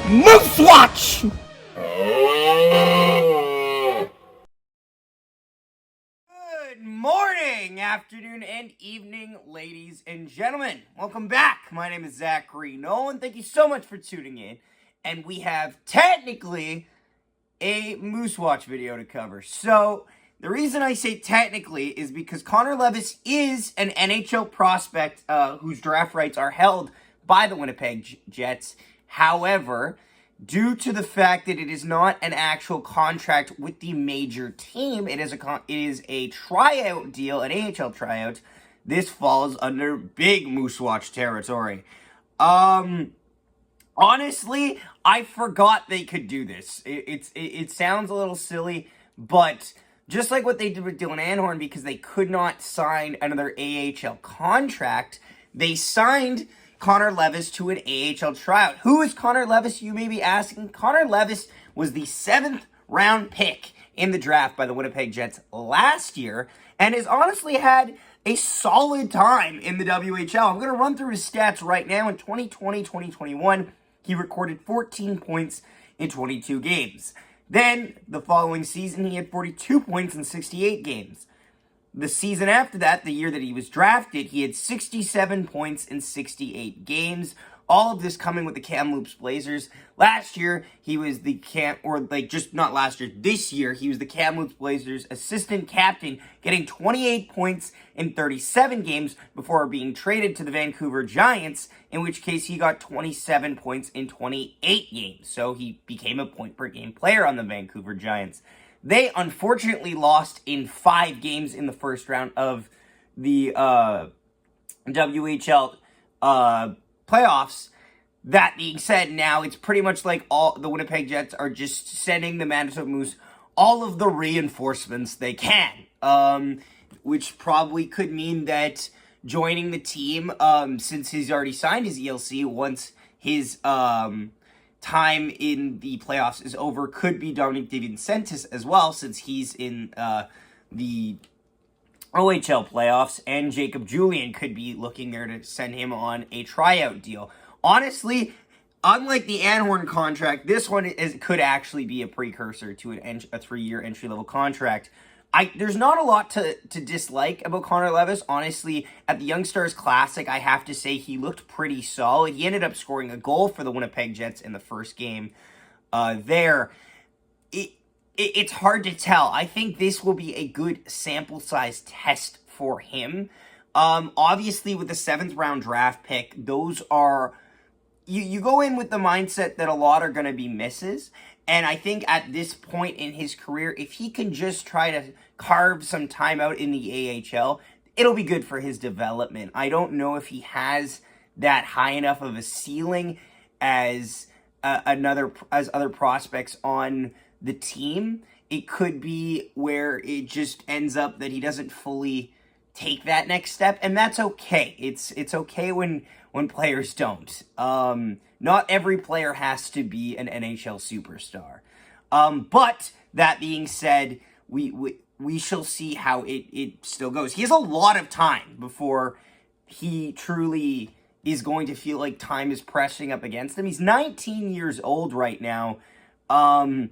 Moose Watch! Good morning, afternoon, and evening, ladies and gentlemen. Welcome back. My name is Zachary Nolan. Thank you so much for tuning in. And we have technically a Moose Watch video to cover. So, the reason I say technically is because Connor Levis is an NHL prospect whose draft rights are held by the Winnipeg Jets. However, due to the fact that it is not an actual contract with the major team, it is a tryout deal, an AHL tryout. This falls under big Moose Watch territory. Honestly, I forgot they could do this. It sounds a little silly, but just like what they did with Dylan Anhorn, because they could not sign another AHL contract, they signed Connor Levis to an AHL tryout. Who is Connor Levis, you may be asking? Connor Levis was the 7th round pick in the draft by the Winnipeg Jets last year, and has honestly had a solid time in the WHL. I'm going to run through his stats right now. In 2020-2021, he recorded 14 points in 22 games. Then, the following season, he had 42 points in 68 games. The season after that, the year that he was drafted, he had 67 points in 68 games. All of this coming with the Kamloops Blazers. Last year, he was the this year, he was the Kamloops Blazers assistant captain, getting 28 points in 37 games before being traded to the Vancouver Giants, in which case he got 27 points in 28 games. So he became a point-per-game player on the Vancouver Giants. They unfortunately lost in 5 games in the first round of the WHL playoffs. That being said, now it's pretty much like all the Winnipeg Jets are just sending the Manitoba Moose all of the reinforcements they can, which probably could mean that joining the team, since he's already signed his ELC, once his time in the playoffs is over, could be Dominic DiVincentis as well, since he's in the OHL playoffs, and Jacob Julian could be looking there to send him on a tryout deal. Honestly, unlike the Anhorn contract, this one could actually be a precursor to a 3-year entry-level contract. There's not a lot to dislike about Connor Levis. Honestly, at the Young Stars Classic, I have to say he looked pretty solid. He ended up scoring a goal for the Winnipeg Jets in the first game there. It's hard to tell. I think this will be a good sample size test for him. Obviously, with the 7th round draft pick, those are... You go in with the mindset that a lot are going to be misses. And I think at this point in his career, if he can just try to carve some time out in the AHL, it'll be good for his development. I don't know if he has that high enough of a ceiling as other prospects on the team. It could be where it just ends up that he doesn't fully take that next step, and that's okay. It's okay when players don't. Not every player has to be an NHL superstar. But that being said, we shall see how it still goes. He has a lot of time before he truly is going to feel like time is pressing up against him. He's 19 years old right now. And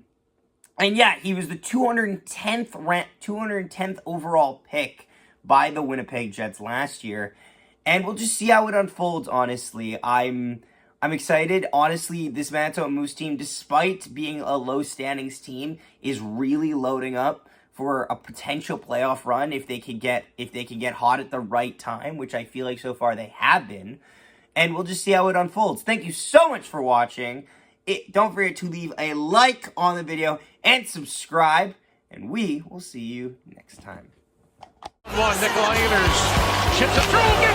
yeah, he was the 210th overall pick by the Winnipeg Jets last year. And we'll just see how it unfolds, honestly. I'm excited. Honestly, this Manitoba Moose team, despite being a low standings team, is really loading up for a potential playoff run if they can get hot at the right time, which I feel like so far they have been. And we'll just see how it unfolds. Thank you so much for watching. Don't forget to leave a like on the video and subscribe. And we will see you next time. One, Nikolai Ehlers chips it through.